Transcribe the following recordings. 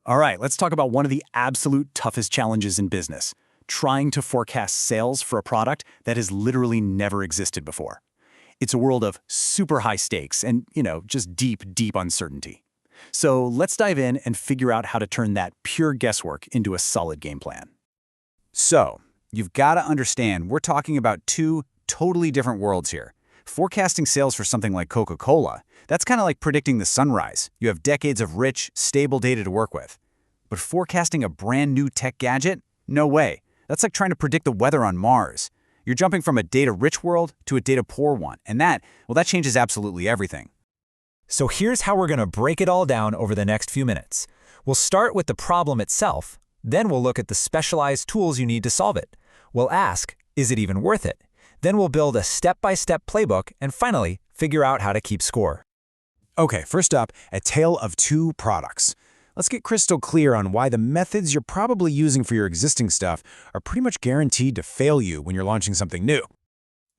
All right, let's talk about one of the absolute toughest challenges in business, trying to forecast sales for a product that has literally never existed before. It's a world of super high stakes and, just deep, deep uncertainty. So let's dive in and figure out how to turn that pure guesswork into a solid game plan. So, you've got to understand we're talking about two totally different worlds here. Forecasting sales for something like Coca-Cola, that's kind of like predicting the sunrise. You have decades of rich, stable data to work with. But forecasting a brand new tech gadget? No way. That's like trying to predict the weather on Mars. You're jumping from a data-rich world to a data-poor one, and that changes absolutely everything. So here's how we're going to break it all down over the next few minutes. We'll start with the problem itself, then we'll look at the specialized tools you need to solve it. We'll ask, is it even worth it? Then we'll build a step-by-step playbook, and finally, figure out how to keep score. Okay, first up, a tale of two products. Let's get crystal clear on why the methods you're probably using for your existing stuff are pretty much guaranteed to fail you when you're launching something new.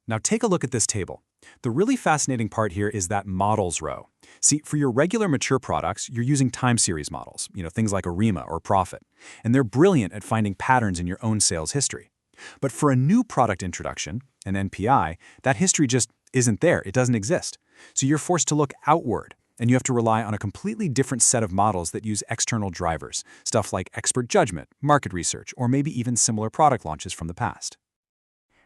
Now take a look at this table. The really fascinating part here is that models row. See, for your regular mature products, you're using time series models, things like ARIMA or Profit, and they're brilliant at finding patterns in your own sales history. But for a new product introduction, an NPI, that history just isn't there. It doesn't exist. So you're forced to look outward, and you have to rely on a completely different set of models that use external drivers, stuff like expert judgment, market research, or maybe even similar product launches from the past.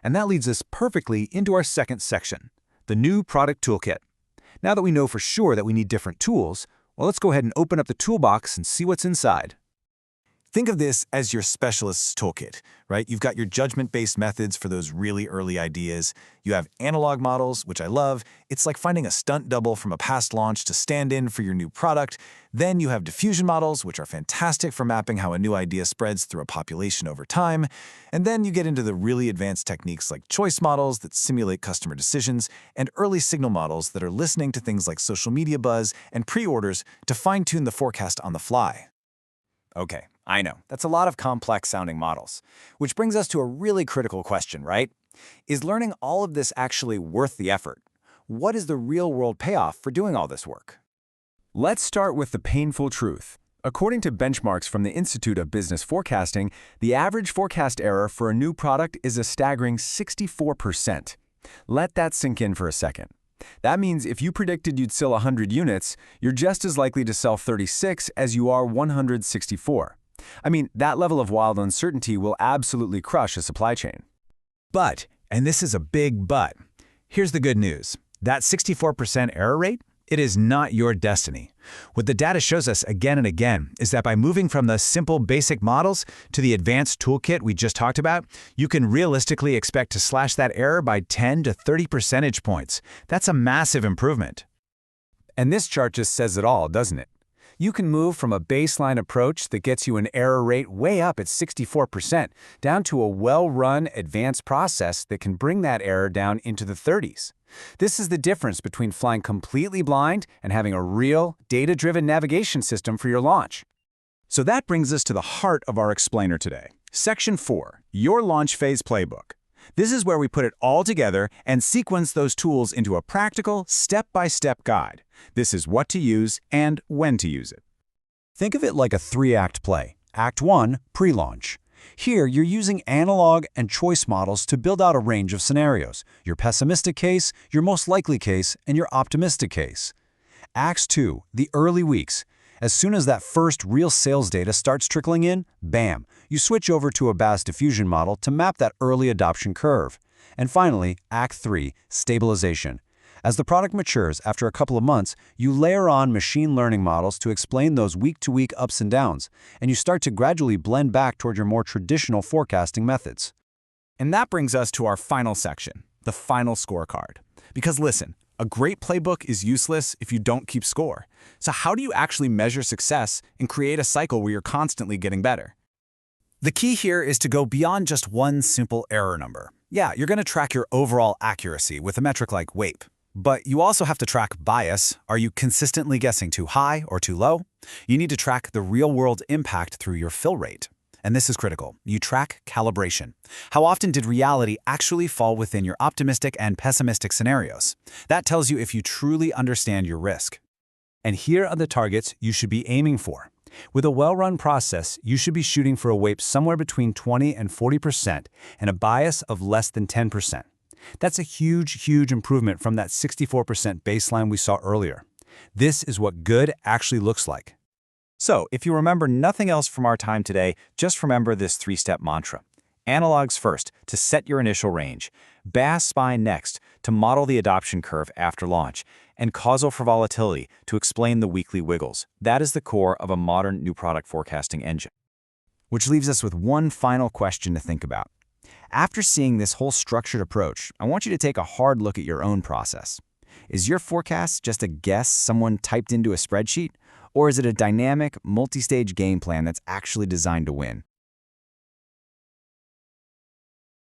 And that leads us perfectly into our second section, the new product toolkit. Now that we know for sure that we need different tools, well, let's go ahead and open up the toolbox and see what's inside. Think of this as your specialist's toolkit, right? You've got your judgment-based methods for those really early ideas. You have analog models, which I love. It's like finding a stunt double from a past launch to stand in for your new product. Then you have diffusion models, which are fantastic for mapping how a new idea spreads through a population over time. And then you get into the really advanced techniques like choice models that simulate customer decisions, and early signal models that are listening to things like social media buzz and pre-orders to fine-tune the forecast on the fly. Okay, I know, that's a lot of complex-sounding models. Which brings us to a really critical question, right? Is learning all of this actually worth the effort? What is the real-world payoff for doing all this work? Let's start with the painful truth. According to benchmarks from the Institute of Business Forecasting, the average forecast error for a new product is a staggering 64%. Let that sink in for a second. That means if you predicted you'd sell 100 units, you're just as likely to sell 36 as you are 164. I mean, that level of wild uncertainty will absolutely crush a supply chain. But, and this is a big but, here's the good news. That 64% error rate, it is not your destiny. What the data shows us again and again is that by moving from the simple basic models to the advanced toolkit we just talked about, you can realistically expect to slash that error by 10 to 30 percentage points. That's a massive improvement. And this chart just says it all, doesn't it? You can move from a baseline approach that gets you an error rate way up at 64% down to a well-run advanced process that can bring that error down into the 30s. This is the difference between flying completely blind and having a real, data-driven navigation system for your launch. So that brings us to the heart of our explainer today. Section 4, your launch phase playbook. This is where we put it all together and sequence those tools into a practical, step-by-step guide. This is what to use and when to use it. Think of it like a 3-act play. Act 1, pre-launch. Here, you're using analog and choice models to build out a range of scenarios, your pessimistic case, your most likely case, and your optimistic case. Acts 2, the early weeks. As soon as that first real sales data starts trickling in, bam, you switch over to a Bayes diffusion model to map that early adoption curve. And finally, Act 3, stabilization. As the product matures after a couple of months, you layer on machine learning models to explain those week-to-week ups and downs, and you start to gradually blend back toward your more traditional forecasting methods. And that brings us to our final section, the final scorecard. Because listen, a great playbook is useless if you don't keep score. So how do you actually measure success and create a cycle where you're constantly getting better? The key here is to go beyond just one simple error number. Yeah, you're going to track your overall accuracy with a metric like WAPE. But you also have to track bias. Are you consistently guessing too high or too low? You need to track the real-world impact through your fill rate. And this is critical. You track calibration. How often did reality actually fall within your optimistic and pessimistic scenarios? That tells you if you truly understand your risk. And here are the targets you should be aiming for. With a well-run process, you should be shooting for a WAPE somewhere between 20 and 40% and a bias of less than 10%. That's a huge improvement from that 64% baseline we saw earlier. This is what good actually looks like. So, if you remember nothing else from our time today, just remember this 3-step mantra. Analogs first, to set your initial range. BAS spine next, to model the adoption curve after launch. And causal for volatility, to explain the weekly wiggles. That is the core of a modern new product forecasting engine. Which leaves us with one final question to think about. After seeing this whole structured approach, I want you to take a hard look at your own process. Is your forecast just a guess someone typed into a spreadsheet? Or is it a dynamic, multi-stage game plan that's actually designed to win?